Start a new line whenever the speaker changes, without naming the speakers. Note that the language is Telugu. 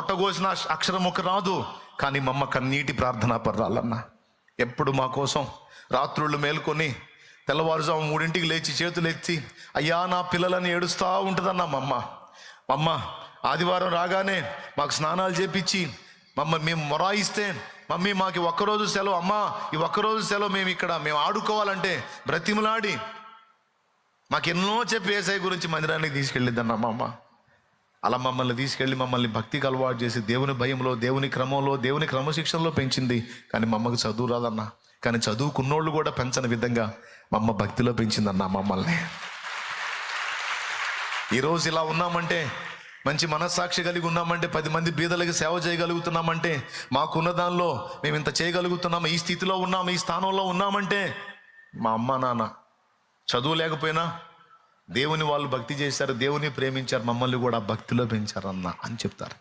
పొట్టగోసిన అక్షరం ఒక రాదు, కానీ మా అమ్మ కన్నీటి ప్రార్థనా పర్రాలన్న. ఎప్పుడు మా కోసం రాత్రుళ్ళు మేల్కొని తెల్లవారుజాము 3ంటికి లేచి చేతులు ఎత్తి అయ్యా నా పిల్లలని ఏడుస్తూ ఉంటుందన్న మా అమ్మ. ఆదివారం రాగానే మాకు స్నానాలు చేపించి మేము మొరాయిస్తే, మమ్మీ మాకు ఒక్కరోజు సెలవు అమ్మా, ఈ ఒక్కరోజు సెలవు మేము ఆడుకోవాలంటే బ్రతిమలాడి మాకెన్నో చెప్పి యేసయ్య గురించి మందిరానికి తీసుకెళ్ళిద్దన్న మా అమ్మ. అలా మమ్మల్ని తీసుకెళ్ళి మమ్మల్ని భక్తికి అలవాటు చేసి దేవుని భయంలో, దేవుని క్రమంలో, దేవుని క్రమశిక్షణలో పెంచింది. కానీ మా అమ్మకు చదువు రాదన్న, కానీ చదువుకున్నోళ్ళు కూడా పెంచని విధంగా మా అమ్మ భక్తిలో పెంచిందన్న మమ్మల్ని. ఈరోజు ఇలా ఉన్నామంటే, మంచి మనస్సాక్షి కలిగి ఉన్నామంటే, 10 మంది బీదలకి సేవ చేయగలుగుతున్నామంటే, మాకున్న దానిలో మేము ఇంత చేయగలుగుతున్నాము, ఈ స్థితిలో ఉన్నాము, ఈ స్థానంలో ఉన్నామంటే మా అమ్మ నాన్న చదువు లేకపోయినా దేవుని వాళ్ళు భక్తి చేశారు, దేవుని ప్రేమించారు, మమ్మల్ని కూడా భక్తిలో పెంచారన్న అని చెప్తారు.